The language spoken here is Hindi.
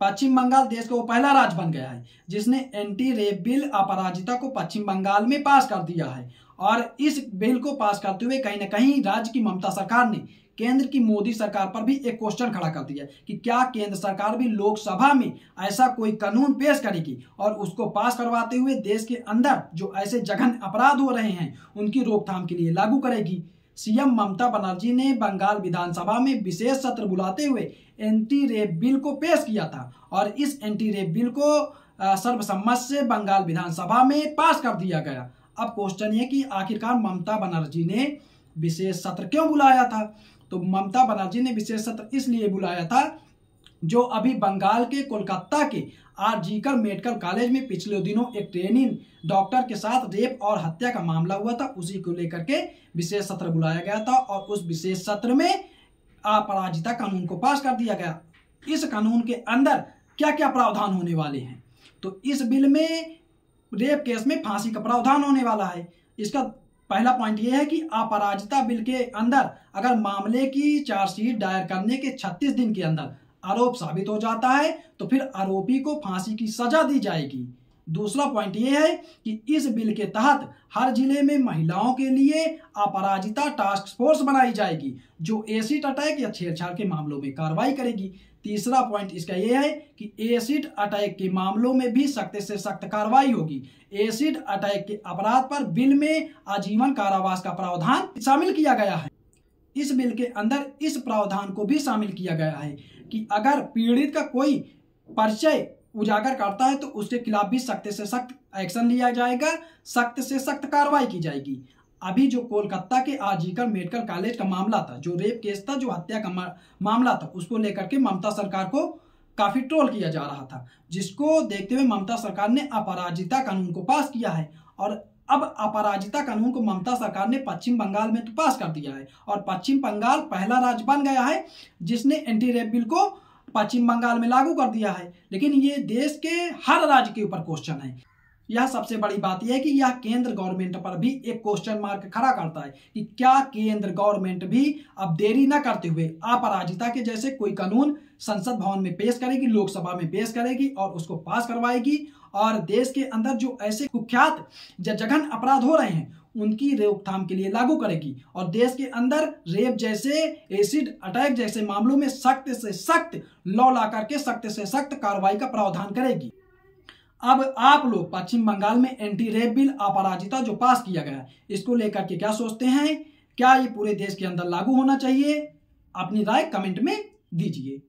पश्चिम बंगाल देश का वो पहला राज्य बन गया है जिसने एंटी रेप बिल अपराजिता को पश्चिम बंगाल में पास कर दिया है। और इस बिल को पास करते हुए कहीं ना कहीं राज्य की ममता सरकार ने केंद्र की मोदी सरकार पर भी एक क्वेश्चन खड़ा कर दिया कि क्या केंद्र सरकार भी लोकसभा में ऐसा कोई कानून पेश करेगी और उसको पास करवाते हुए देश के अंदर जो ऐसे जघन्य अपराध हो रहे हैं उनकी रोकथाम के लिए लागू करेगी। सीएम ममता बनर्जी ने बंगाल विधानसभा में विशेष सत्र बुलाते हुए एंटी रेप बिल को पेश किया था और इस एंटी रेप बिल को सर्वसम्मत से बंगाल विधानसभा में पास कर दिया गया। अब क्वेश्चन ये कि आखिरकार ममता बनर्जी ने विशेष सत्र क्यों बुलाया था? तो ममता बनर्जी ने विशेष सत्र इसलिए बुलाया था जो अभी बंगाल के कोलकाता के आरजीकर मेडिकल कॉलेज में पिछले दिनों एक ट्रेनिंग डॉक्टर के साथ रेप और हत्या का मामला हुआ था, उसी को लेकर के विशेष सत्र बुलाया गया था और उस विशेष सत्र में अपराजिता कानून को पास कर दिया गया। इस कानून के अंदर क्या क्या प्रावधान होने वाले हैं? तो इस बिल में रेप केस में फांसी का प्रावधान होने वाला है। इसका पहला पॉइंट यह है कि अपराजिता बिल के अंदर अगर मामले की चार्जशीट दायर करने के 36 दिन के अंदर आरोप साबित हो जाता है तो फिर आरोपी को फांसी की सजा दी जाएगी। दूसरा पॉइंट यह है कि इस बिल के तहत हर जिले में महिलाओं के लिए अपराजिता टास्क फोर्स बनाई जाएगी जो एसिड अटैक या छेड़छाड़ के मामलों में कार्रवाई करेगी। तीसरा पॉइंट इसका यह है कि एसिड अटैक के मामलों में भी सख्त से सख्त कार्रवाई होगी। एसिड अटैक के अपराध पर बिल में आजीवन कारावास का प्रावधान शामिल किया गया है। इस बिल के अंदर इस प्रावधान को भी शामिल किया गया है कि अगर पीड़ित का कोई परिचय उजागर करता है तो उसके खिलाफ भी सख्त से सख्त एक्शन लिया जाएगा, सख्त से सख्त कार्रवाई की जाएगी। अभी जो कोलकाता के आरजीकर मेडिकल कॉलेज का मामला था, जो रेप केस था, जो हत्या का मामला था, उसको लेकर के ममता सरकार को काफी ट्रोल किया जा रहा था, जिसको देखते हुए ममता सरकार ने अपराजिता कानून को पास किया है। और अब अपराजिता कानून को ममता सरकार ने पश्चिम बंगाल में तो पास कर दिया है और पश्चिम बंगाल पहला राज्य बन गया है जिसने एंटी रेप बिल को पश्चिम बंगाल में लागू कर दिया है। लेकिन ये देश के हर राज्य के ऊपर क्वेश्चन है। यह सबसे बड़ी बात यह है कि यह केंद्र गवर्नमेंट पर भी एक क्वेश्चन मार्क खड़ा करता है कि क्या केंद्र गवर्नमेंट भी अब देरी न करते हुए अपराजिता के जैसे कोई कानून संसद भवन में पेश करेगी, लोकसभा में पेश करेगी और उसको पास करवाएगी और देश के अंदर जो ऐसे कुख्यात जघन्य अपराध हो रहे हैं उनकी रोकथाम के लिए लागू करेगी और देश के अंदर रेप जैसे, एसिड अटैक जैसे मामलों में सख्त से सख्त लॉ ला करके सख्त से सख्त कार्रवाई का प्रावधान करेगी। अब आप लोग पश्चिम बंगाल में एंटी रेप बिल अपराजिता जो पास किया गया इसको लेकर के क्या सोचते हैं? क्या ये पूरे देश के अंदर लागू होना चाहिए? अपनी राय कमेंट में दीजिए।